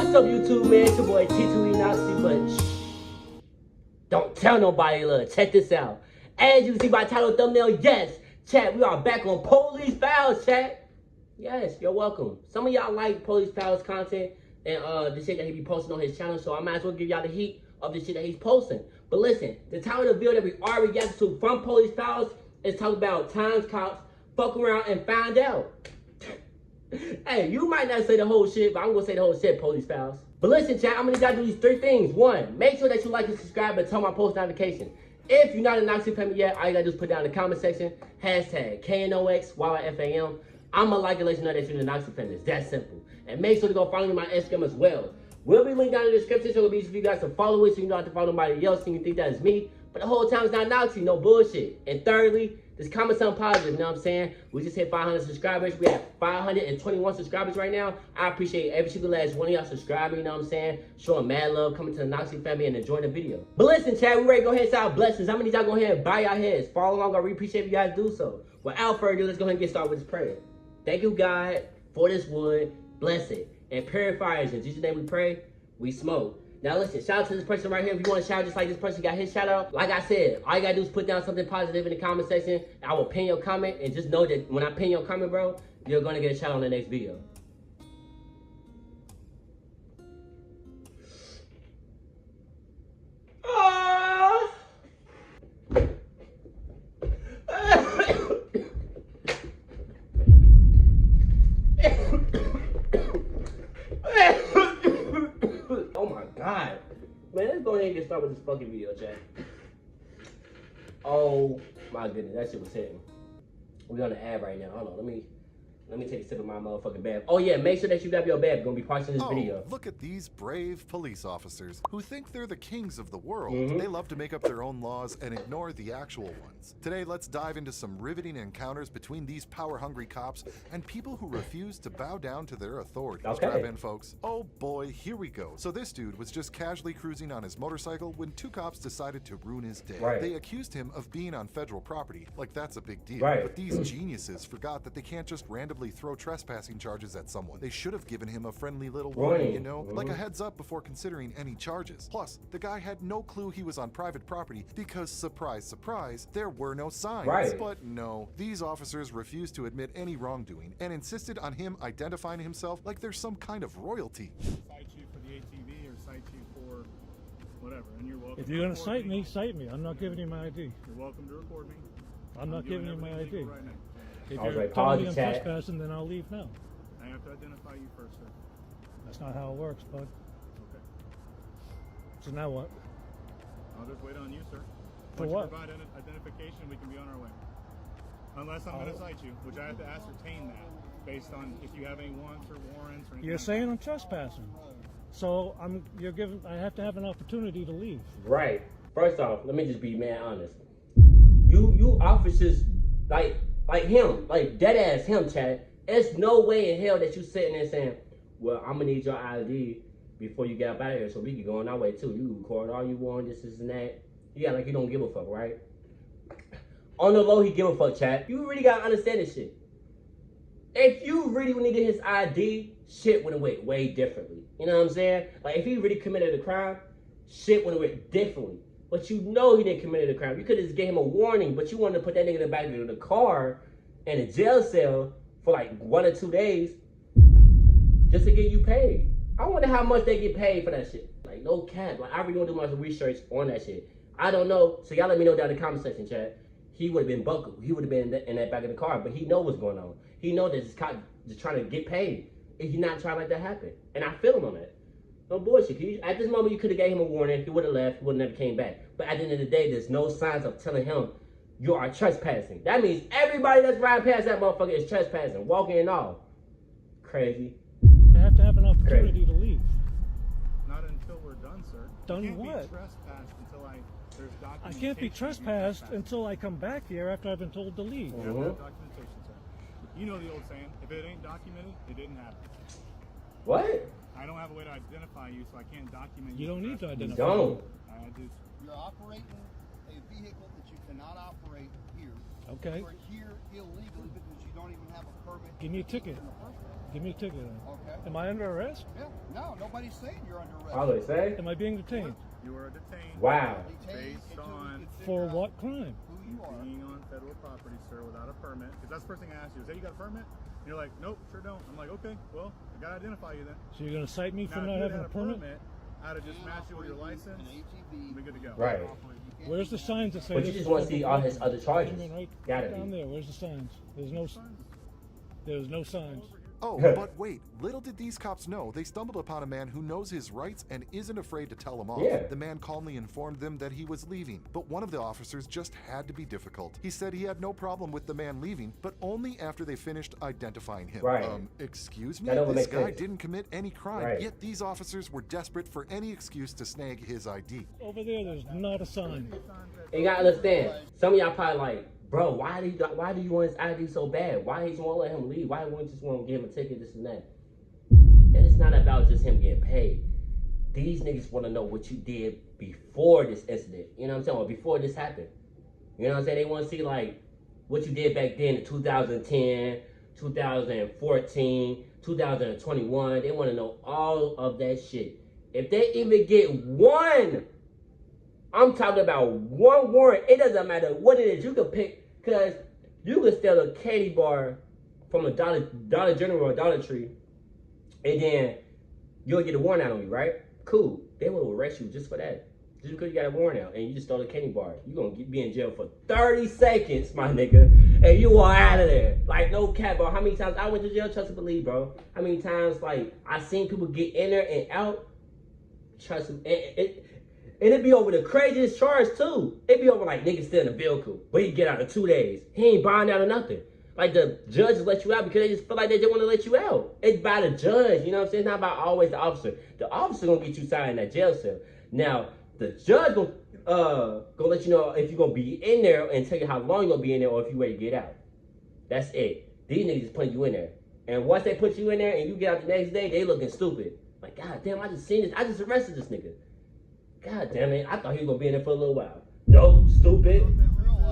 What's up, YouTube, man? It's your boy T2E Nazi, but shh, don't tell nobody. Look, check this out. As you can see by title thumbnail, yes, chat, we are back on Police Files, chat. Yes, you're welcome. Some of y'all like Police Files content and the shit that he be posting on his channel, so I might as well give y'all the heat of the shit that he's posting. But listen, the title of the video that we are reacting to from Police Files is talking about times cops fuck around and find out. Hey, you might not say the whole shit, but I'm gonna say the whole shit, Police Files. But listen, chat, I'm gonna gotta do these 3 things. 1, make sure that you like and subscribe and turn my post notification. If you're not a Noxy family yet, all you gotta do is put down in the comment section, hashtag KNOXYYFAM. I'm a like and let you know that you're in the Noxy family. It's that simple. And make sure to go follow me on my Instagram as well. We'll be linked down in the description, so it'll be easy for you guys to follow it so you don't have to follow nobody else and you think that is me. But the whole time it's not Noxy, no bullshit. And thirdly, just comment something positive, you know what I'm saying? We just hit 500 subscribers. We have 521 subscribers right now. I appreciate every single last one of y'all subscribing, you know what I'm saying? Showing mad love, coming to the Noxy family and enjoying the video. But listen, chat, we ready to go ahead and say our blessings. How many of y'all go ahead and bow your heads? Follow along, I really appreciate if you guys do so. Without further ado, let's go ahead and get started with this prayer. Thank you, God, for this wood. Bless it and purify us. In Jesus' name we pray, we smoke. Now listen, shout out to this person right here. If you want to shout just like this person got his shout out, like I said, all you gotta do is put down something positive in the comment section. I will pin your comment, and just know that when I pin your comment, bro, you're gonna get a shout out on the next video. Oh my God. Man, let's go ahead and get started with this fucking video, chat. Oh my goodness, that shit was hitting. We're on the ad right now. Hold on, let me take a sip of my motherfucking bath. Oh yeah, make sure that you grab your bath. We're gonna be watching this video. Look at these brave police officers who think they're the kings of the world. They love to make up their own laws and ignore the actual ones. Today, let's dive into some riveting encounters between these power-hungry cops and people who refuse to bow down to their authority. Strap in, folks. Oh boy, here we go. So this dude was just casually cruising on his motorcycle when 2 cops decided to ruin his day. They accused him of being on federal property, like that's a big deal. But these geniuses forgot that they can't just randomly throw trespassing charges at someone. They should have given him a friendly little warning, you know, like a heads up before considering any charges. Plus, the guy had no clue he was on private property because, surprise, surprise, there were no signs. But no, these officers refused to admit any wrongdoing and insisted on him identifying himself like there's some kind of royalty. Cite you for the ATV or cite you for whatever, and you're welcome. If you're gonna cite me, cite me. I'm not giving you my ID. You're welcome to record me. I'm not giving you my ID. Right now. If you're telling me I'm trespassing, then I'll leave now. I have to identify you first, sir. That's not how it works, bud. Okay. So now what? I'll just wait on you, sir. For Once what? you provide identification, we can be on our way. Unless I'm going to cite you, which I have to ascertain that based on if you have any warrants or anything. You're saying I'm trespassing. So I have to have an opportunity to leave. Right. First off, let me just be mad honest. You officers like him, like dead ass him, chat. There's no way in hell that you sitting there saying, well, I'm gonna need your ID before you get up out of here so we can go on our way too. You can record all you want, this and that. Yeah, like you don't give a fuck, right? On the low, he give a fuck, chat. You really gotta understand this shit. If you really needed his ID, shit would have went way differently. You know what I'm saying? Like if he really committed a crime, shit would have went differently. But you know he didn't commit a crime. You could have just gave him a warning, but you wanted to put that nigga in the back of the car in a jail cell for like 1 or 2 days just to get you paid. I wonder how much they get paid for that shit. Like, no cap. Like, I really want to do my research on that shit. I don't know. So y'all let me know down in the comment section, chat. He would have been buckled. He would have been in that back of the car, but he know what's going on. He know that this cop just trying to get paid. And he's not trying to let that happen. And I feel him on that. No bullshit. At this moment, you could have gave him a warning. He would have left. He would have never came back. But at the end of the day, there's no signs of telling him you are trespassing. That means everybody that's riding past that motherfucker is trespassing, walking and all. Crazy. I have to have an opportunity to leave. Not until we're done, sir. Done you can't what? Be trespassed until there's documentation. I can't be trespassed until I come back here after I've been told to leave. You have to have documentation, sir. You know the old saying, if it ain't documented, it didn't happen. What? I don't have a way to identify you, so I can't document you. You don't need to identify. You don't. I do. You're operating a vehicle that you cannot operate here. Okay. You are here illegally because you don't even have a permit. Give me a ticket. In the first place. Give me a ticket. Okay. Am I under arrest? Yeah. No, nobody's saying you're under arrest. All they say? Am I being detained? You are detained. Wow. Detained Based until we on- can figure For out what crime? Who you are. Being on federal property, sir, without a permit. Because that's the first thing I ask you. Say you got a permit? And you're like, nope, sure don't. I'm like, okay, well, I gotta identify you then. So you're going to cite me for Now, if not you having had a permit? I'd have just And matched you with your operate license. An ATV. We'll be good to go. Right. Where's the signs that say But you this just is want to see federal all his property? other charges. I mean, right Gotta down be. there. Where's the signs? There's no signs. Oh, but wait, little did these cops know, they stumbled upon a man who knows his rights and isn't afraid to tell them off. Yeah. The man calmly informed them that he was leaving, but one of the officers just had to be difficult. He said he had no problem with the man leaving, but only after they finished identifying him. Right. Excuse me? That don't This make guy sense. didn't commit any crime, Right. yet these officers were desperate for any excuse to snag his ID. Over there's not a sign. And you gotta understand, some of y'all probably like, bro, why do you want his ID so bad? Why he just won't let him leave? Why won't you just want to give him a ticket, this and that? And it's not about just him getting paid. These niggas want to know what you did before this incident. You know what I'm saying? Or before this happened. You know what I'm saying? They want to see like what you did back then in 2010, 2014, 2021. They want to know all of that shit. If they even get one, I'm talking about one warrant. It doesn't matter what it is. You can pick, because you can steal a candy bar from a Dollar General or Dollar Tree, and then you'll get a warrant out on you, right? Cool. They will arrest you just for that. Just because you got a warrant out and you just stole a candy bar. You're going to be in jail for 30 seconds, my nigga, and you are out of there. Like, no cap, bro. How many times I went to jail? Trust and believe, bro. How many times, like, I seen people get in there and out? Trust me. And it be over the craziest charge, too. It be over, like, niggas still in the vehicle, but he get out in 2 days. He ain't buying out or nothing. Like, the judges let you out because they just feel like they just want to let you out. It's by the judge, you know what I'm saying? It's not about always the officer. The officer gonna get you signed in that jail cell. Now, the judge gonna let you know if you're gonna be in there and tell you how long you're gonna be in there or if you ready to get out. That's it. These niggas just put you in there. And once they put you in there and you get out the next day, they looking stupid. Like, God damn, I just seen this. I just arrested this nigga. God damn it, I thought he was gonna be in there for a little while. No, stupid.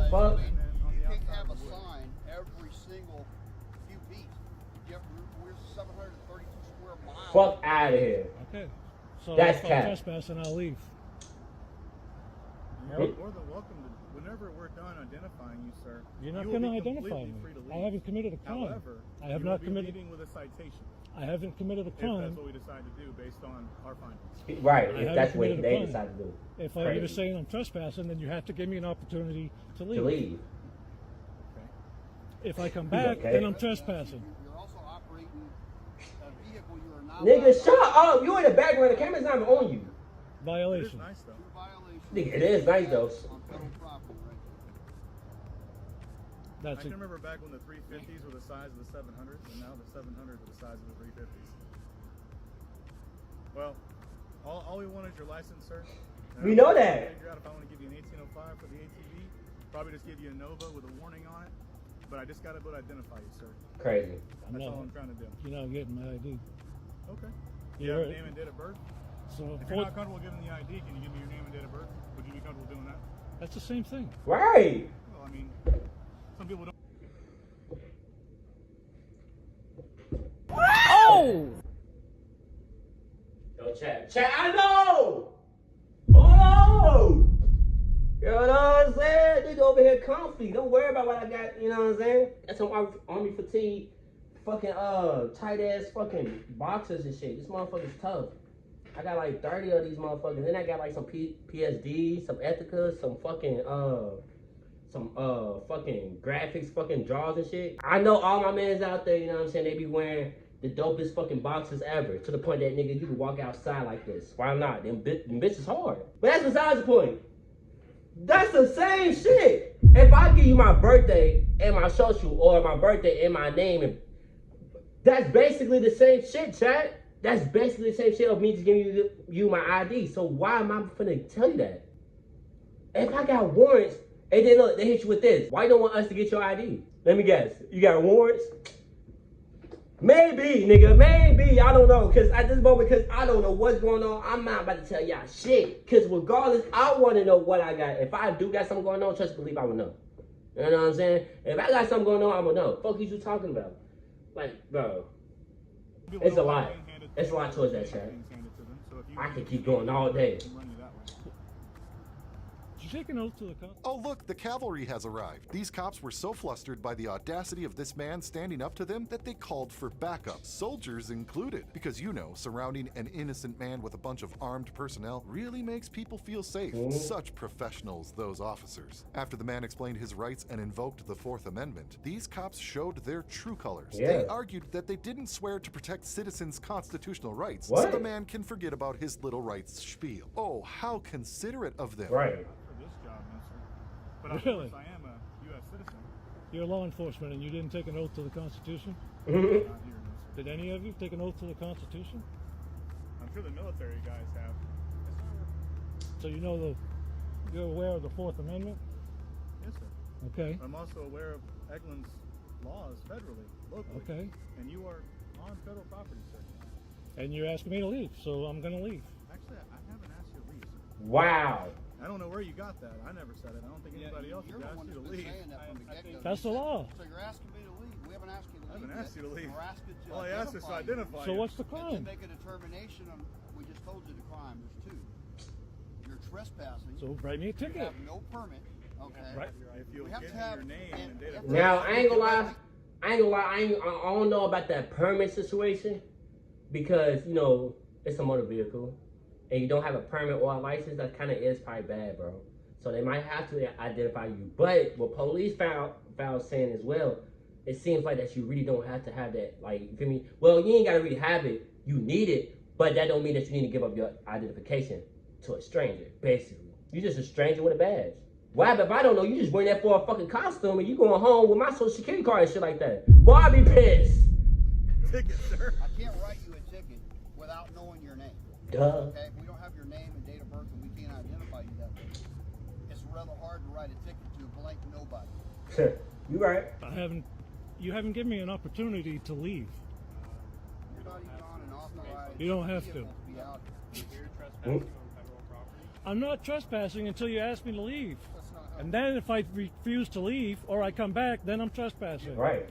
Fuck. You can't have a sign every single few feet. We're 732 square miles. Fuck out of here. Okay. So That's if I'm cap. trespassing, I'll leave. You're more than welcome to, whenever we're done identifying you, sir. You're not you going will to be identify completely me. free to I leave. haven't committed a crime. However, I have you not will be committed. leaving with a citation. I haven't committed a If crime. that's what we decide to do based on our findings. Right, I if haven't that's what committed a they crime. decide to do. If you're Crazy. saying I'm trespassing, then you have to give me an opportunity to leave. To leave. Okay. If I come back, Okay. then I'm trespassing. You're also operating a vehicle you are not. Nigga, allowed shut up. You in the background. The camera's not even on you. It is Violation. nice though. to violation. Nigga, it is nice, though. On federal property, right? I That's can it. remember back when the 350s were the size of the 700s, and now the 700s are the size of the 350s. Well, all we want is your license, sir. And We I'm know trying to that. Figure out if I want to give you an 1805 for the ATV. Probably just give you a Nova with a warning on it. But I just got to be able to identify you, sir. Crazy. That's all I'm trying to do. You're not getting my ID. Okay. You You're have a right. name and date of birth? So If you're not comfortable giving the ID, can you give me your name and date of birth? Would you be comfortable doing that? that's the same thing. Right. Well, I mean, some people don't. Yo, chat. Chat, I know. Oh. You know what I'm saying? Nigga over here comfy. Don't worry about what I got. You know what I'm saying? Got some army fatigue. Fucking tight ass fucking boxers and shit. This motherfucker's tough. I got like 30 of these motherfuckers. Then I got like some PSD, some Ethicas, some fucking fucking graphics, fucking draws and shit. I know all my mans out there, you know what I'm saying? They be wearing the dopest fucking boxers ever. To the point that nigga, you can walk outside like this. Why not? Them bitches hard. But that's besides the point. That's the same shit. If I give you my birthday and my social, or my birthday and my name, and that's basically the same shit, chat. That's basically the same shit of me just giving you my ID. So why am I finna tell you that? If I got warrants, and then look, they hit you with this. Why you don't want us to get your ID? Let me guess. You got warrants? Maybe, nigga, maybe. I don't know. Because at this moment, because I don't know what's going on, I'm not about to tell y'all shit. Because regardless, I want to know what I got. If I do got something going on, trust believe I will know. You know what I'm saying? If I got something going on, I will know. Fuck you talking about? Like, bro. It's a lot. It's a lot towards that, chat. I could keep going all day. Did you take an oath to the cop? Oh look, the cavalry has arrived. These cops were so flustered by the audacity of this man standing up to them that they called for backup, soldiers included. Because you know, surrounding an innocent man with a bunch of armed personnel really makes people feel safe. Such professionals, those officers. After the man explained his rights and invoked the Fourth Amendment, these cops showed their true colors. They argued that they didn't swear to protect citizens' constitutional rights, so the man can forget about his little rights spiel. Oh, how considerate of them. Right. But of course, I am a U.S. citizen. You're law enforcement and you didn't take an oath to the Constitution? Not here, no, sir. Did any of you take an oath to the Constitution? I'm sure the military guys have. So you know you're aware of the Fourth Amendment? Yes, sir. Okay. I'm also aware of Eglin's laws federally, locally. Okay. And you are on federal property, sir. And you're asking me to leave, so I'm going to leave. Actually, I haven't asked you to leave, sir. Wow. I don't know where you got that. I never said it. I don't think anybody else has You're the asked one you to that's been leave. saying that from the get-go. That's the law. So you're asking me to leave. We haven't asked you to leave. I haven't asked you to leave. We're asking to All I asked is to identify So you. what's the And crime? to make a determination on, we just told you the crime. There's two. You're trespassing. So write me a You ticket. have no permit. Okay. Right. If you'll We have give to me have your name and date of birth. Now, I ain't gonna lie. I don't know about that permit situation. Because, you know, it's a motor vehicle. And you don't have a permit or a license, that kind of is probably bad, bro. So they might have to identify you. But what police found saying as well, it seems like that you really don't have to have that. Like, you feel me? Well, you ain't gotta really have it. You need it, but that don't mean that you need to give up your identification to a stranger, basically. You just a stranger with a badge. Why? But if I don't know, you just wearing that for a fucking costume and you going home with my social security card and shit like that. Boy, I'd be pissed. Ticket, sir. I can't write you a ticket without knowing your name. Duh. Okay? If we don't have your name and date of birth and we can't identify you that way, it's rather hard to write a ticket to a blank nobody. You right. You haven't given me an opportunity to leave. You're not even on an authorized You don't have to. vehicle be out here. You're trespassing on federal property. I'm not trespassing until you ask me to leave. That's not how And then if I refuse to leave or I come back, then I'm trespassing. Right.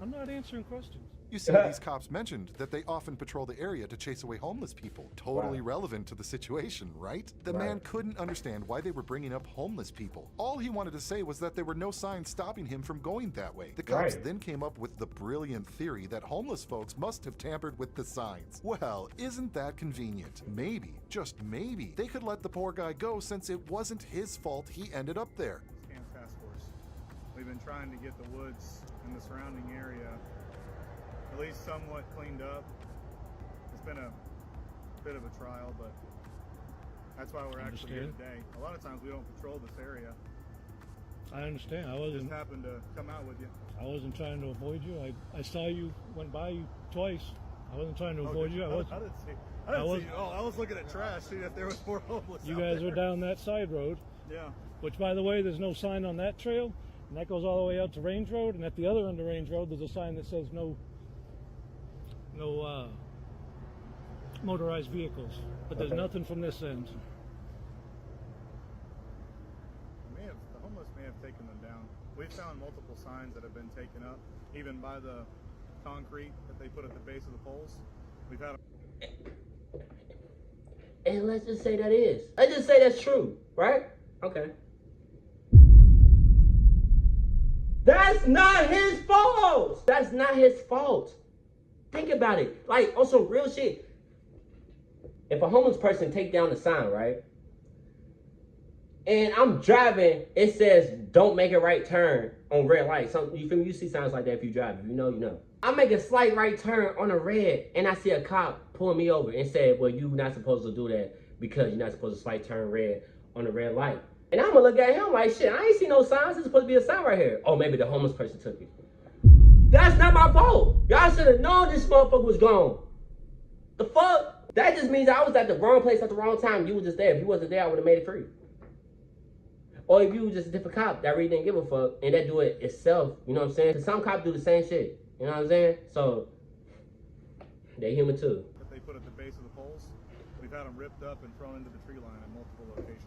I'm not answering questions. You see, these cops mentioned that they often patrol the area to chase away homeless people. Totally relevant to the situation, right? The man couldn't understand why they were bringing up homeless people. All he wanted to say was that there were no signs stopping him from going that way. The cops then came up with the brilliant theory that homeless folks must have tampered with the signs. Well, isn't that convenient? Maybe, just maybe, they could let the poor guy go since it wasn't his fault he ended up there. Scans Task Force. We've been trying to get the woods and the surrounding area at least somewhat cleaned up. It's been a bit of a trial, but that's why we're actually here today. A lot of times we don't patrol this area. I understand. I Just wasn't happened to come out with you. trying to avoid you. I saw you went by you twice. I wasn't trying to avoid you. I didn't see you at all. I was looking at trash, seeing if there was more homeless You out guys there. were down that side road, Yeah. which, by the way, there's no sign on that trail, and that goes all the way out to Range Road. And at the other end of Range Road, there's a sign that says no motorized vehicles. But there's nothing from this end. The homeless may have taken them down. We've found multiple signs that have been taken up, even by the concrete that they put at the base of the poles. We've had. And let's just say that is. Let's just say that's true, right? Okay. That's not his fault. That's not his fault. Think about it. Like, on some real shit. If a homeless person take down the sign, right? And I'm driving, it says, don't make a right turn on red light. So, you feel me? You see signs like that if you drive. If you know, you know. I make a slight right turn on a red, and I see a cop pull me over and say, well, you're not supposed to do that because you're not supposed to slight turn red on a red light. And I'm gonna look at him like, shit, I ain't see no signs. There's supposed to be a sign right here. Oh, maybe the homeless person took it. That's not my fault. Y'all should have known this motherfucker was gone. The fuck? That just means I was at the wrong place at the wrong time. You were just there. If you wasn't there, I would have made it free. Or if you was just a different cop that really didn't give a fuck and that do it itself, you know what I'm saying? Because some cops do the same shit. You know what I'm saying? So they human too. That they put at the base of the poles, we've had them ripped up and thrown into the tree line at multiple locations.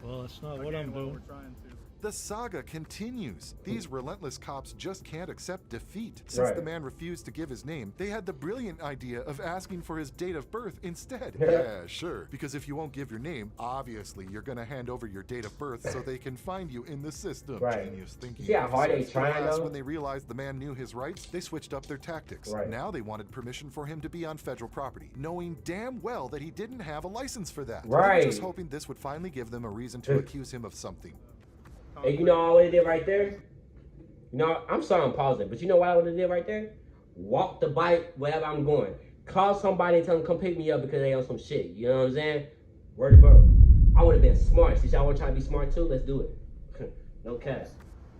Well, that's not Again, what I'm doing. we're trying to. The saga continues. These relentless cops just can't accept defeat. Since the man refused to give his name, they had the brilliant idea of asking for his date of birth instead. Yeah, sure. Because if you won't give your name, obviously you're gonna hand over your date of birth so they can find you in the system. Genius thinking. See how hard they trying though? When they realized the man knew his rights, they switched up their tactics. Now they wanted permission for him to be on federal property, knowing damn well that he didn't have a license for that. They were just hoping this would finally give them a reason to accuse him of something. And you know what I did right there? You know, I'm sorry I'm pausing, but you know what I would have did right there? Walk the bike wherever I'm going. Call somebody and tell them to come pick me up because they on some shit. You know what I'm saying? Word to bro. I would have been smart. Since y'all want to try to be smart too, let's do it. No cap.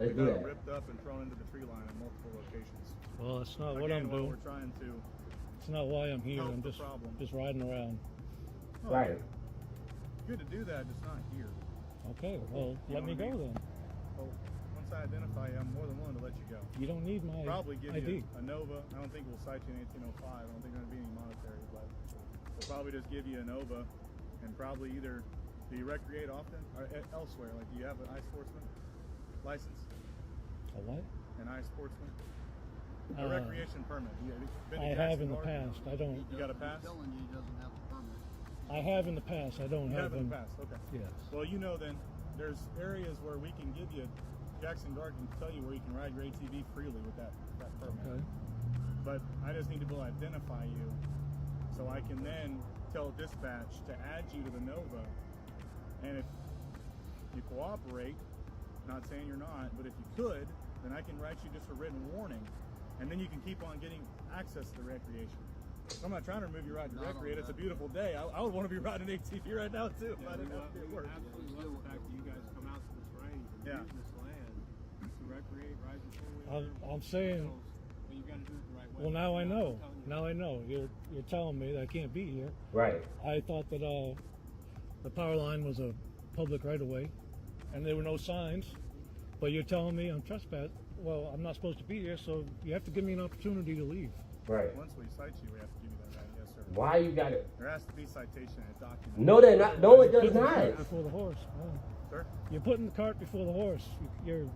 Let's do that. Ripped up and thrown into the tree line at multiple locations. Well, that's not what I'm doing. We're trying to. It's not why I'm here. I'm just riding around. Right. Good to do that, just not here. Okay, well, let me go then. Well, once I identify you, I'm more than willing to let you go. You don't need my Probably give ID. you a Nova. I don't think we'll cite you in 1805. I don't think there's going to be any monetary, but we'll probably just give you a Nova and probably either, do you recreate often or elsewhere? Like, do you have an iSportsman license? A what? An iSportsman? A recreation permit. I have in the past. I don't. You got a pass? Telling you he doesn't have a permit. I have in the past. I don't have in one. the past. Okay. Yes. Well, you know then, there's areas where we can give you, Jackson Guard can tell you where you can ride your ATV freely with that permit. Okay. But I just need to be able to identify you so I can then tell dispatch to add you to the Nova. And if you cooperate, not saying you're not, but if you could, then I can write you just a written warning. And then you can keep on getting access to the recreation. I'm not trying to remove your right to recreate. It's a beautiful day. I would want to be riding an ATV right now too. If I didn't have to be at work. Absolutely love the fact that you guys come out to this range and use this land to recreate, ride your four-wheeler. I'm saying. Well, you got to do it the right way. Well, now I know. Now I know. You're telling me that I can't be here. Right. I thought that the power line was a public right-of-way, and there were no signs. But you're telling me I'm trespassing. Well, I'm not supposed to be here, so you have to give me an opportunity to leave. Right. Once we cite you, we have to give you that right. Yes, sir. Why you got it? There has to be citation and document. No, they're not. No, it does Putting the not. cart before the horse. Oh. Sir? You're putting the cart before the horse. You're.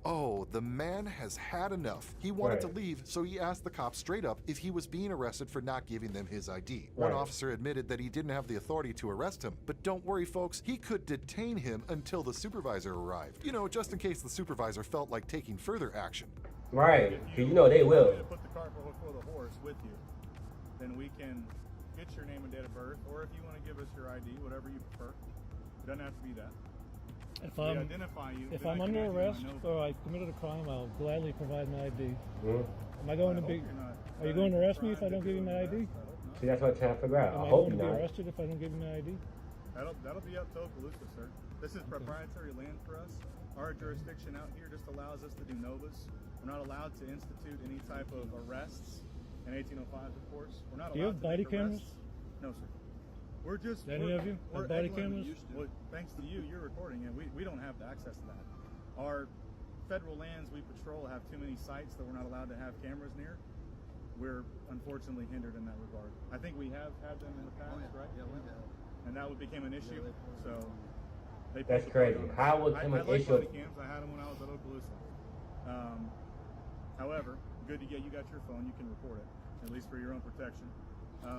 Oh, the man has had enough. He wanted to leave, so he asked the cops straight up if he was being arrested for not giving them his ID. One officer admitted that he didn't have the authority to arrest him, but don't worry, folks, he could detain him until the supervisor arrived. You know, just in case the supervisor felt like taking further action. Right, because you know they will. If you put the cart before the horse with you, then we can get your name and date of birth, or if you want to give us your ID, whatever you prefer. It doesn't have to be that. If I'm under arrest or I committed a crime, I'll gladly provide my ID. Am I going to be? Are you going to arrest me if I don't give you my ID? See, that's what I'm trying to figure out. Am I I hope going to you're be not. arrested if I don't give you my ID? That'll be up to Okaloosa, sir. This is proprietary land for us. Our jurisdiction out here just allows us to do novas. We're not allowed to institute any type of arrests. In 1805, of course. We're not allowed to. Do you have body cameras? No, sir. We're just. Any of you have body cameras? Well, thanks to you, you're recording it. We don't have the access to that. Our federal lands we patrol have too many sites that we're not allowed to have cameras near. We're unfortunately hindered in that regard. I think we have had them in the past, right? Yeah, we have. And that became an issue. So they. That's crazy. How would become an issue? I like body cams. I had them when I was at Okaloosa. However, good to get you got your phone. You can report it, at least for your own protection.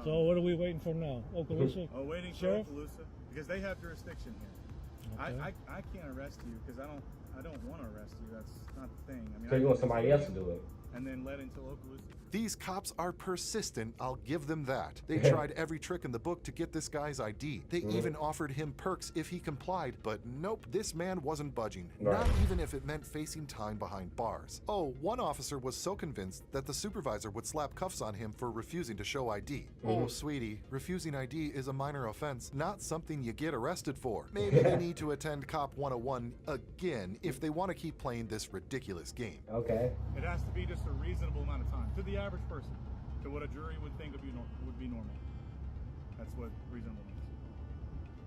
So what are we waiting for now? Okaloosa? Waiting for Sheriff? Okaloosa because they have jurisdiction here. Okay. I can't arrest you because I don't want to arrest you. That's not the thing. I mean, So you want somebody else to do it? And then let until Okaloosa. These cops are persistent, I'll give them that. They tried every trick in the book to get this guy's ID. They even offered him perks if he complied, but nope, this man wasn't budging. Not even if it meant facing time behind bars. Oh, one officer was so convinced that the supervisor would slap cuffs on him for refusing to show ID. Oh, sweetie, refusing ID is a minor offense, not something you get arrested for. Maybe they need to attend Cop 101 again if they want to keep playing this ridiculous game. Okay. It has to be just a reasonable amount of time to the average person, to what a jury would think would be normal. That's what reasonable means.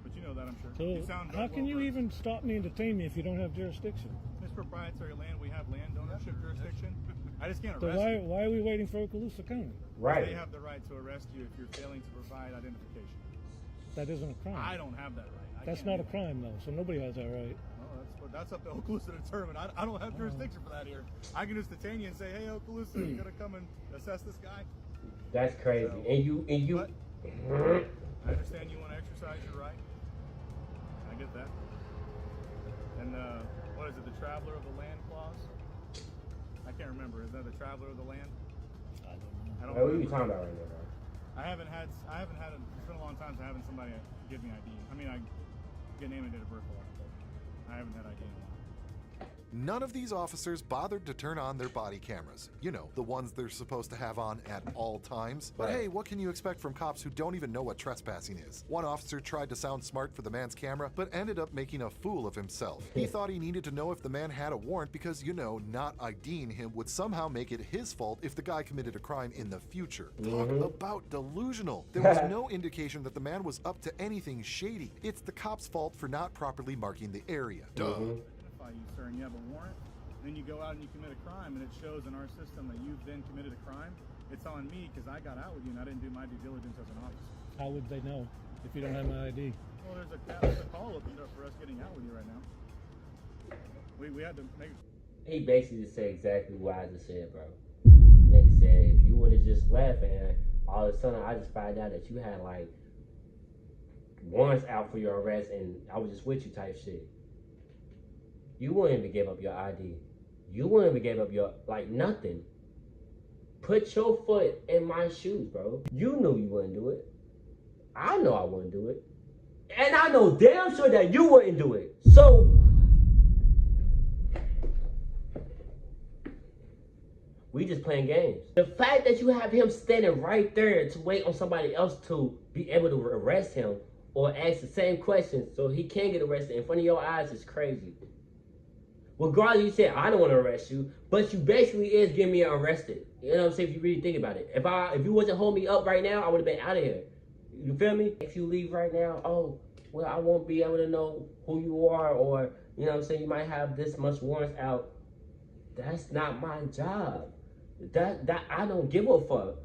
But you know that, I'm sure. So You sound how can you even stop me and detain me if you don't have jurisdiction? It's proprietary land. We have land ownership jurisdiction. I just can't So arrest you. why are we waiting for Okaloosa County? Right. They have the right to arrest you if you're failing to provide identification. That isn't a crime. I don't have that right. That's not a crime though, so nobody has that right. Well, that's up to Okaloosa to determine. I don't have jurisdiction for that here. I can just detain you and say, hey, Okaloosa, you gotta come and assess this guy. That's crazy. So, and you. But I understand you want to exercise your right. I get that. And what is it? The Traveler of the Land clause? I can't remember. Is that the Traveler of the Land? I don't know. What are you talking about right now, bro? I haven't had it's been a long time since I haven't somebody give me ID. I mean, I get name and date of birth a lot, but I haven't had ID in a while. None of these officers bothered to turn on their body cameras. You know, the ones they're supposed to have on at all times. But hey, what can you expect from cops who don't even know what trespassing is? One officer tried to sound smart for the man's camera, but ended up making a fool of himself. He thought he needed to know if the man had a warrant because, you know, not IDing him would somehow make it his fault if the guy committed a crime in the future. Talk about delusional. There was no indication that the man was up to anything shady. It's the cop's fault for not properly marking the area. Duh. You, sir, and you have a warrant, then you go out and you commit a crime, and it shows in our system that you've then committed a crime. It's on me because I got out with you and I didn't do my due diligence as an officer. How would they know if you don't have my ID? Well, there's a call opened up for us getting out with you right now. We had to make. He basically just said exactly what I just said, bro. Nigga said if you would have just left and all of a sudden I just found out that you had like warrants out for your arrest and I was just with you type shit. You wouldn't even give up your ID. You wouldn't even give up your, like, nothing. Put your foot in my shoes, bro. You knew you wouldn't do it. I know I wouldn't do it. And I know damn sure that you wouldn't do it. So, we just playing games. The fact that you have him standing right there to wait on somebody else to be able to arrest him or ask the same question so he can get arrested in front of your eyes is crazy. Regardless, you said, I don't want to arrest you, but you basically is getting me arrested. You know what I'm saying? If you really think about it. If you wasn't holding me up right now, I would have been out of here. You feel me? If you leave right now, oh, well, I won't be able to know who you are, or, you know what I'm saying, you might have this much warrants out. That's not my job. That I don't give a fuck.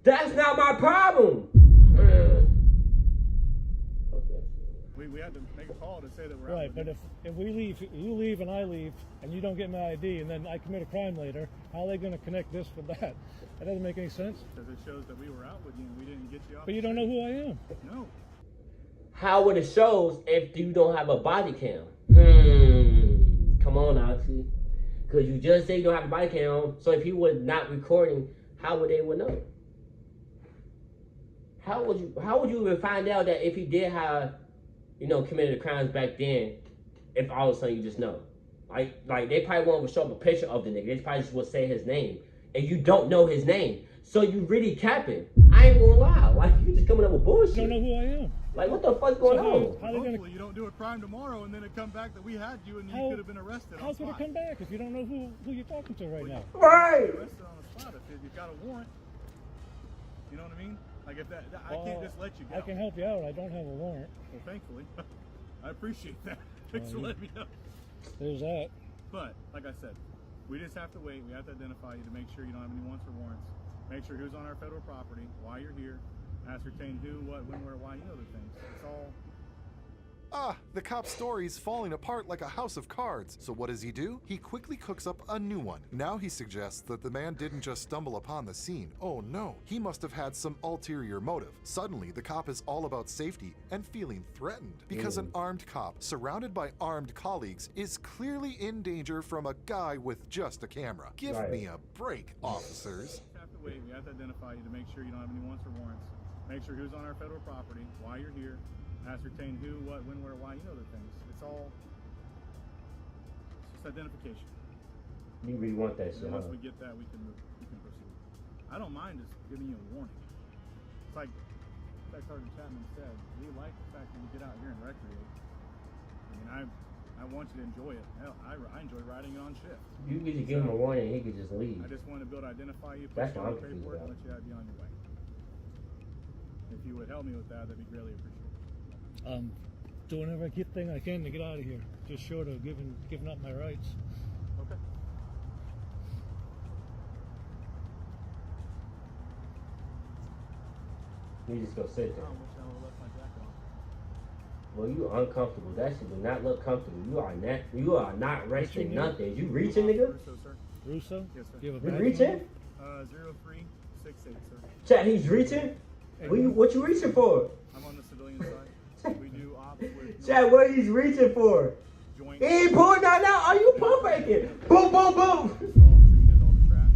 That's not my problem. We had to make a call to say that we're out. Right, but if we leave, you leave and I leave, and you don't get my ID, and then I commit a crime later, how are they going to connect this with that? That doesn't make any sense. Because it shows that we were out with you and we didn't get you off. But you don't know who I am. No. How would it shows if you don't have a body cam? Come on, Oxy. Because you just say you don't have a body cam, so if he was not recording, how would they know? How would you even find out that if he did have, you know, committed crimes back then, if all of a sudden you just know? Like they probably won't show up a picture of the nigga. They probably just will say his name. And you don't know his name. So you really capping. I ain't gonna lie. Like, you just coming up with bullshit. You don't know who I am. Like, what the fuck's going on? How they Hopefully you don't do a crime tomorrow and then it come back that we had you and you could have been arrested on How spot. could it come back if you don't know who you're talking to right now? Right. Arrested on the spot if you've got a warrant. You know what I mean? Like if that I can't just let you go. I can help you out. I don't have a warrant. Well, thankfully. I appreciate that. Thanks for letting me know. There's that. But, like I said, we just have to wait. We have to identify you to make sure you don't have any warrants or warrants. Make sure who's on our federal property, why you're here, ascertain who, what, when, where, why, you know the things. It's all... Ah, the cop's story's falling apart like a house of cards. So what does he do? He quickly cooks up a new one. Now he suggests that the man didn't just stumble upon the scene. Oh no, he must have had some ulterior motive. Suddenly, the cop is all about safety and feeling threatened because an armed cop, surrounded by armed colleagues, is clearly in danger from a guy with just a camera. Give me a break, officers. We have to wait. We have to identify you to make sure you don't have any warrants or warrants. Make sure who's on our federal property, why you're here, ascertain who, what, when, where, why, you know the things. It's just identification. You really want that shit, And once huh? we get that, we can proceed. I don't mind just giving you a warning. It's like Sergeant Chapman said, we like the fact that you get out here and recreate. I mean, I want you to enjoy it. Hell, I enjoy riding it on shift. You could just give him a warning and he could just leave. I just want to be able to identify you, That's put you on what I'm the paperwork, confused and let you be on your way. If you would help me with that, that'd be greatly appreciated. I'm doing everything I can to get out of here. Just short of giving up my rights. Okay. You just go sit there. I wish I would have left my jacket on. Well, you uncomfortable. That shit do not look comfortable. You are not resting nothing. You reaching, nigga? Russo, sir. Russo? Yes, sir. You have a You badge reaching? 0368, sir. Chat, he's reaching? What you reaching for? I'm on the civilian side. We do ops with Chat, what he's reaching for? joint. He ain't pulling that out. Are you pump faking? Boom, boom, boom. It's all treated, all the trash.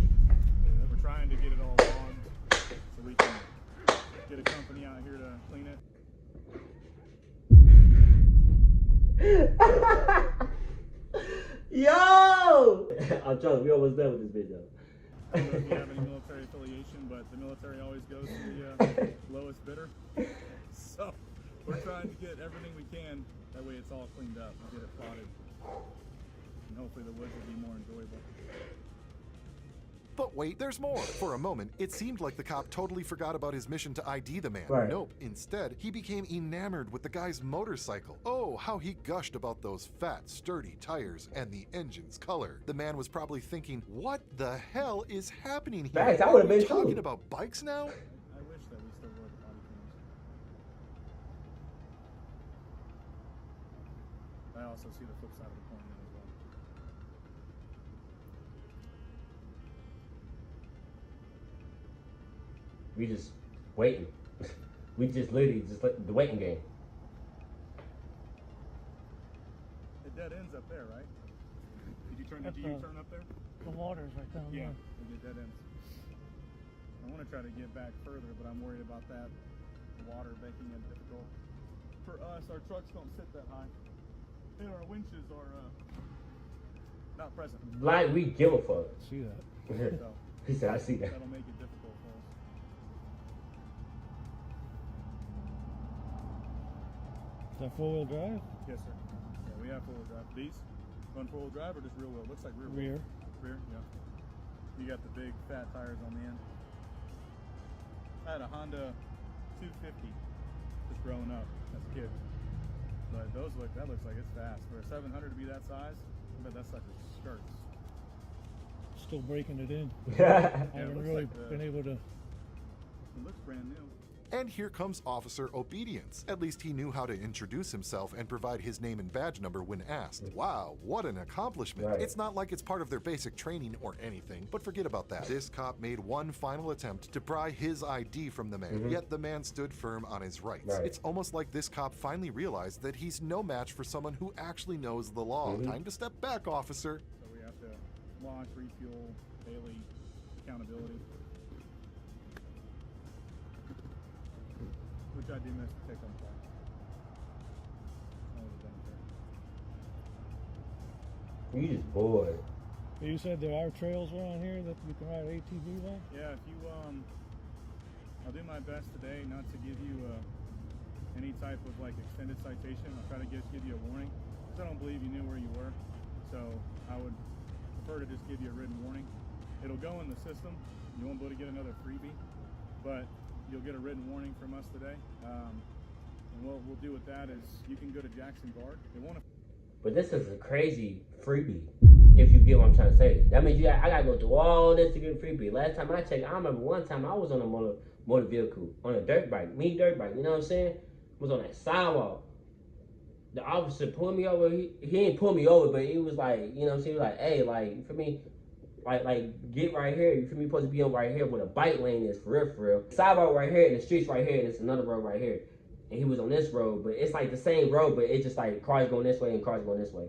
We're trying to get it all logged so we can get a company out here to clean Yo! I'm telling you, we almost done with this video. I don't know if you have any military affiliation, but the military always goes to the lowest bidder. So we're trying to get everything we can. That way it's all cleaned up and get it plotted. And hopefully the woods will be more enjoyable. But wait, there's more. For a moment, it seemed like the cop totally forgot about his mission to ID the man. Right. Nope. Instead, he became enamored with the guy's motorcycle. Oh, how he gushed about those fat, sturdy tires and the engine's color. The man was probably thinking, what the hell is happening here? Facts, I would've been Are we talking too. about bikes now? I wish that we still wore the body cams. I also see the flip side of the coin now as well. We just waiting. We just literally just like the waiting game. It dead ends up there, right? Did you turn? That's Did you turn up there? The water's right down there. We did dead ends. I want to try to get back further, but I'm worried about that water making it difficult for us. Our trucks don't sit that high, and our winches are not present. Like we give a fuck. See that? So He said, I see that. that'll make it difficult for us. Is that four-wheel drive? Yes, sir. Yeah, we have four-wheel drive. These run four-wheel drive or just rear wheel? Looks like rear Rear. wheel. Rear, yeah. You got the big fat tires on the end. I had a Honda 250 just growing up as a kid. But that looks like it's fast. For a 700 to be that size, I bet that's like a skirts. Still breaking it in. I it haven't looks really like been able to. It looks brand new. And here comes Officer Obedience. At least he knew how to introduce himself and provide his name and badge number when asked. Wow, what an accomplishment. Right. It's not like it's part of their basic training or anything, but forget about that. This cop made one final attempt to pry his ID from the man, yet the man stood firm on his rights. Right. It's almost like this cop finally realized that he's no match for someone who actually knows the law. Time to step back, officer. So we have to wash, refuel, daily accountability. Which I do miss to take on flight. Always a benefit. You just bored. You said there are trails around here that you can ride ATVs on? Yeah, if you I'll do my best today not to give you any type of like extended citation. I'll try to just give you a warning, because I don't believe you knew where you were. So I would prefer to just give you a written warning. It'll go in the system. You won't be able to get another freebie, but you'll get a written warning from us today. And what we'll do with that is you can go to Jackson Guard. They won't. But this is a crazy freebie, if you get what I'm trying to say. That means I gotta go through all this to get a freebie. Last time I checked, I remember one time I was on a motor vehicle, on a dirt bike, you know what I'm saying? Was on that sidewalk. The officer pulled me over. He didn't pull me over, but he was like, you know what I'm saying? He was like, hey, like, for me, like get right here. You feel me? You're supposed to be on right here where the bike lane is, for real. Sidewalk right here, and the street's right here, and it's another road right here. And he was on this road, but it's like the same road, but it's just like cars going this way and cars going this way.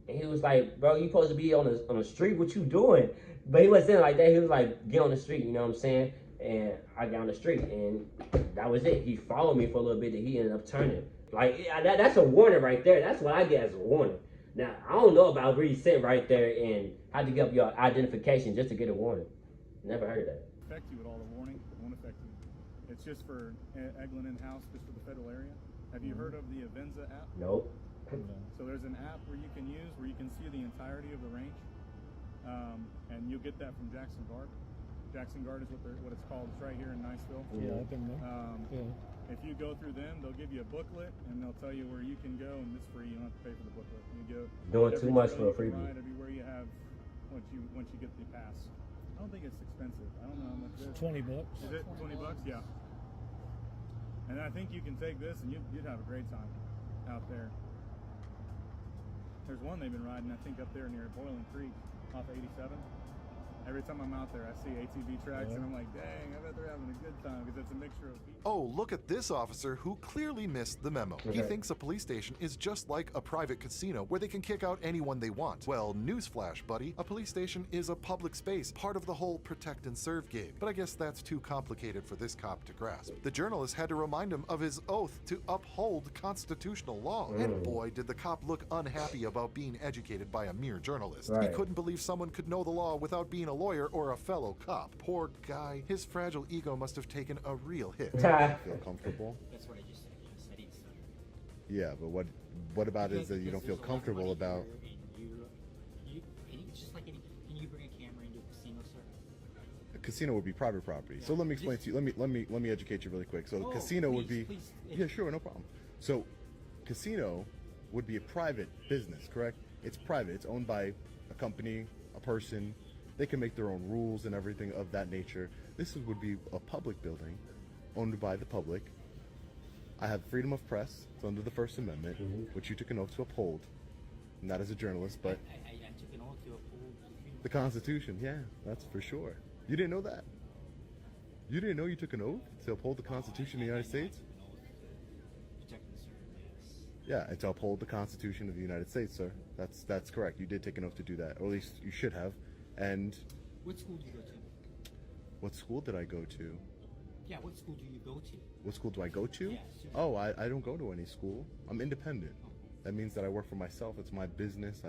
And he was like, bro, you supposed to be on the street, what you doing? But he wasn't saying like that. He was like, get on the street, you know what I'm saying? And I got on the street, and that was it. He followed me for a little bit, and he ended up turning. Like, that's a warning right there. That's what I get as a warning. Now, I don't know about where you sit right there and how to get up your identification just to get a warning. Never heard of that. Affect you at all, the warning. It won't affect you. It's just for Eglin in-house, just for the federal area. Have you heard of the Avenza app? Nope. So there's an app where you can use where you can see the entirety of the range, and you'll get that from Jackson Guard. Jackson Guard is what it's called. It's right here in Niceville. Yeah, I've been there. And if you go through them, they'll give you a booklet and they'll tell you where you can go, and it's free. You don't have to pay for the booklet. You go Doing too much for a freebie. freebie. Everywhere you have once you get the pass. I don't think it's expensive. I don't know how much it is. 20 bucks. Is it 20 bucks? Yeah. And I think you can take this and you'd have a great time out there. There's one they've been riding, I think, up there near Boiling Creek off 87. Every time I'm out there, I see ATV tracks, and I'm like, dang, I bet they're having a good time, because it's a mixture of people. Oh, look at this officer who clearly missed the memo. He thinks a police station is just like a private casino where they can kick out anyone they want. Well, newsflash, buddy. A police station is a public space, part of the whole protect and serve game. But I guess that's too complicated for this cop to grasp. The journalist had to remind him of his oath to uphold constitutional law. And boy, did the cop look unhappy about being educated by a mere journalist. He couldn't believe someone could know the law without being a lawyer or a fellow cop. Poor guy. His fragile ego must have taken a real hit. Feel comfortable? That's what I just said. You said it, sir. Yeah, but what about is that you don't feel comfortable about? It's just like any. Can you bring a camera into a casino, sir? A casino would be private property. So let me explain to you. Let me educate you really quick. So Oh, casino would be. please. Yeah, sure, no problem. So casino would be a private business, correct? It's private. It's owned by a company, a person. They can make their own rules and everything of that nature. This would be a public building owned by the public. I have freedom of press. It's under the First Amendment, which you took an oath to uphold. Not as a journalist, but I took an oath to uphold the Constitution. Yeah, that's for sure. You didn't know that? You didn't know you took an oath to uphold the Constitution of the United States? protect and serve. Yeah, and to uphold the Constitution of the United States, sir. That's correct. You did take an oath to do that, or at least you should have. And What school do you go to? what school did I go to? Yeah, what school do you go to? What school do I go to? Yes, sir. Oh, I don't go to any school. I'm independent. That means that I work for myself. It's my business.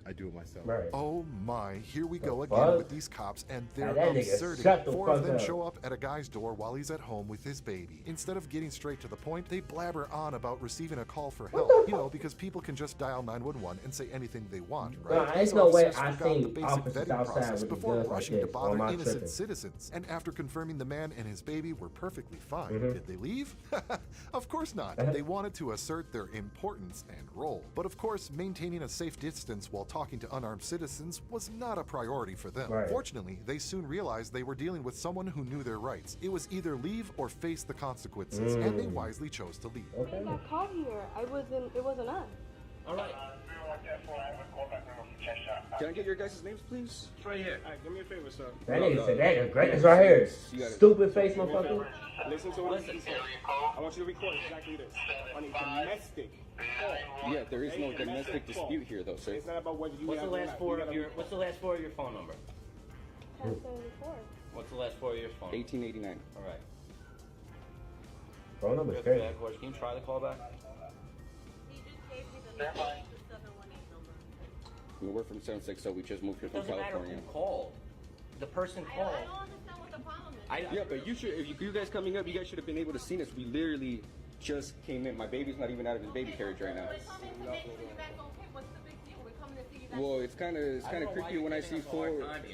I do it myself. Oh my, here we go The again fuck? with these cops and their That nigga absurdity. shut the 4 of fuck them up. show up at a guy's door while he's at home with his baby. Instead of getting straight to the point, they blabber on about receiving a call for help. You know, because people can just dial 911 and say anything they want, right? Nah, there's These no way officers I forgot the seen basic officers vetting outside process with the before guns like rushing to this. bother Am I innocent tripping? citizens. And after confirming the man and his baby were perfectly fine, did they leave? Of course not. They wanted to assert their importance and role. But of course, maintaining a safe distance while talking to unarmed citizens was not a priority for them. Fortunately, they soon realized they were dealing with someone who knew their rights. It was either leave or face the consequences, and they wisely chose to leave. I got caught here. It wasn't us. All right. Can I get your guys' names, please? It's right here. All right, do me a favor, sir. That nigga said that greatness right here. Stupid face motherfucker. Listen to what he said. I want you to record exactly this. On a domestic call. Yeah, there is no domestic dispute here, though, sir. It's not about whether you What's the have last four of your phone number? 1074. What's the last four of your phone? 1889. All right. Phone number's crazy. Can you try the call back? He just gave me the 718 number. We're from 760. We just moved here from Doesn't matter California. who called. The person called. I don't understand what the problem is. Yeah, but you should. If you guys coming up, you guys should have been able to see us. We literally just came in. My baby's not even out of his baby carriage right now. We're coming to make sure you guys okay. What's the big deal? We're coming to see you guys. Well, it's kind of creepy when I see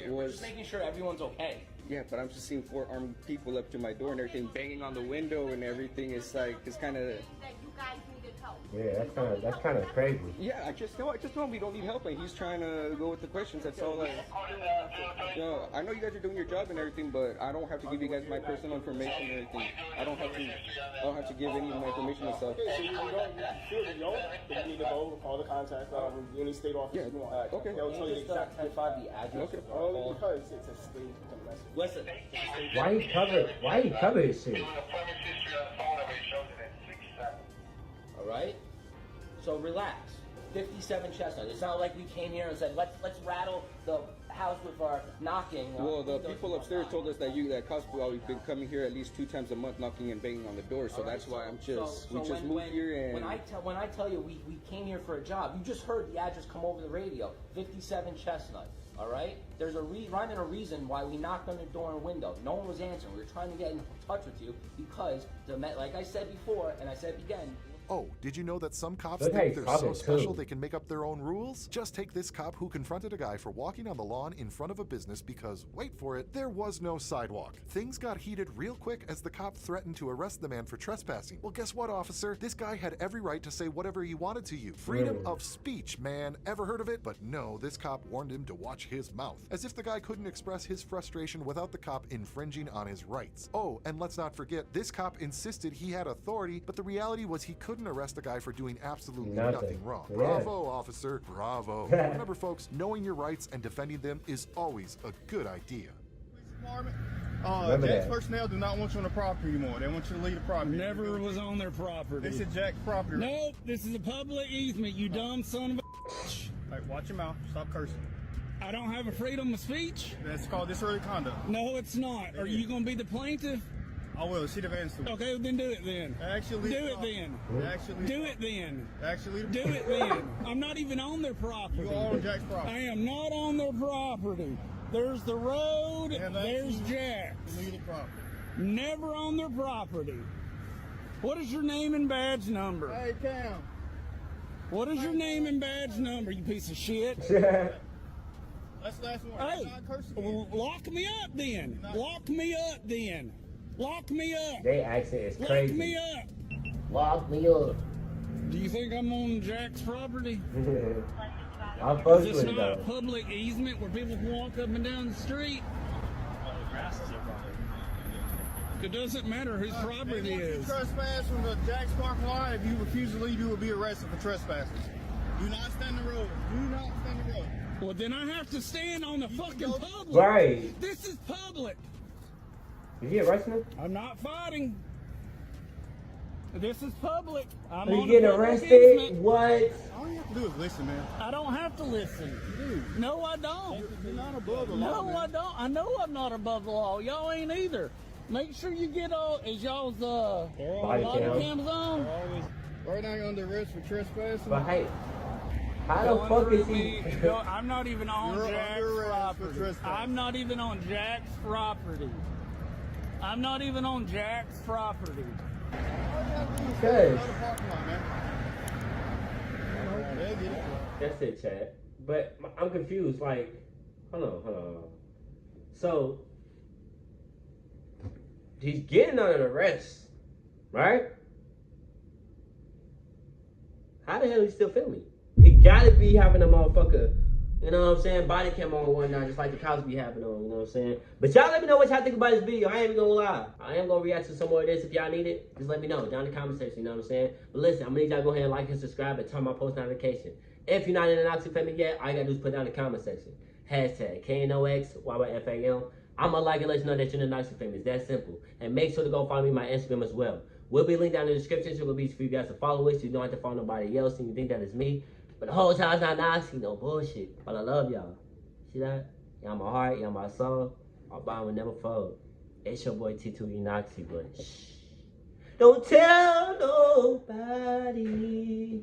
We're just making sure everyone's okay. Yeah, but I'm just seeing 4 armed people up to my door and everything, banging on the window and everything. It's like it's kind of. That you guys needed help. Yeah, that's kind of crazy. Yeah, I just told him we don't need help, and he's trying to go with the questions. That's all. I know you guys are doing your job and everything, but I don't have to give you guys my personal information or anything. I don't have to give any of my information and stuff. Okay, so you feel that you don't, then you need to go call the contact any state office Yeah, you want. okay. They'll tell you the exact. 10-5 the address. Okay. Only because it's a state domestic. Listen. Why he cover his shit? All right. So relax. 57 Chestnut. It's not like we came here and said let's rattle the house with our knocking. Well, the people upstairs told us that cops we've been coming here at least 2 times a month, knocking and banging on the door. So that's why we just moved here. And when I tell you we came here for a job, you just heard the address come over the radio. 57 Chestnut. All right. There's a rhyme and a reason why we knocked on the door and window. No one was answering. We were trying to get in touch with you because like I said before, and I said again. Oh, did you know that some cops Look how think he's they're so talking, special too. they can make up their own rules? Just take this cop who confronted a guy for walking on the lawn in front of a business because, wait for it, there was no sidewalk. Things got heated real quick as the cop threatened to arrest the man for trespassing. Well, guess what, officer? This guy had every right to say whatever he wanted to you. Freedom of speech, man. Ever heard of it? But no, this cop warned him to watch his mouth. As if the guy couldn't express his frustration without the cop infringing on his rights. Oh, and let's not forget, this cop insisted he had authority, but the reality was he couldn't arrest a guy for doing absolutely nothing wrong. Yeah. Bravo, officer. Bravo. Remember, folks, knowing your rights and defending them is always a good idea. Police department. Remember Jack's that. personnel do not want you on the property anymore. They want you to leave the property. Never was on their property. This is Jack's property. Nope, this is a public easement, you dumb son of a bitch. All right, watch your mouth. Stop cursing. I don't have a freedom of speech? That's called disorderly conduct. No, it's not. Are you going to be the plaintiff? I will. See the van store. Okay, well, then do it then. Actually, Do it then. Actually, Do it then. Actually, Do it then. I'm not even on their property. You are on Jack's I property. am not on their property. There's the road, And there's Jack's. Leave the property. Never on their property. What is your name and badge number? Hey, Cam. What is your name and badge number, you piece of shit? That's the last one. Hey, Not cursing. well, lock me up then. Lock me up then. Lock me up. They accent is Lock crazy. me up. Lock me up. Do you think I'm on Jack's property? I'm fucking Is with this it not a though. public easement where people can walk up and down the street? It doesn't matter whose property it is. Trespass from the Jack's parking lot. If you refuse to leave, you will be arrested for trespassing. Do not stand the road. Do not stand the road. Well, then I have to stand on the fucking public. Right. This is public. Did you arrest him? I'm not fighting. This is public. I'm Are you on getting a public arrested? easement. What? All you have to do is listen, man. I don't have to listen. Dude, No, I don't. you're not above the law, No, man. I don't. I know I'm not above the law. Y'all ain't either. Make sure you get all. Is y'all's Body cam. cams on? Right now you're under arrest for trespassing. But hey, how the fuck is he? No, I'm not even on You're Jack's under arrest for property. trespassing. I'm not even on Jack's property. I'm not even on Jack's property. All you have to do is Cuz. go to the parking lot, man. They'll get it. That's it, Chad. But I'm confused. Like, hold on. So he's getting under arrest, right? How the hell is he still filming? He gotta be having a motherfucker, you know what I'm saying, body cam on one now, just like the cops be having on, you know what I'm saying? But y'all let me know what y'all think about this video. I ain't even gonna lie. I am gonna react to some more of this. If y'all need it, just let me know down in the comment section, you know what I'm saying? But listen, I'm gonna need y'all to go ahead and like and subscribe and turn my post notification. If you're not in the Nazi family yet, all you gotta do is put down in the comment section. Hashtag KNOXYYFAM. I'm gonna like and let you know that you're in the Nazi family. It's that simple. And make sure to go follow me on my Instagram as well. Will be linked down in the description. So it'll be for you guys to follow us. You don't have to follow nobody else and you think that is me. But the whole time it's not Nazi, no bullshit. But I love y'all. See that? Y'all my heart, y'all my soul. My bond will never fold. It's your boy T2 Nazi, but shh. Don't tell nobody.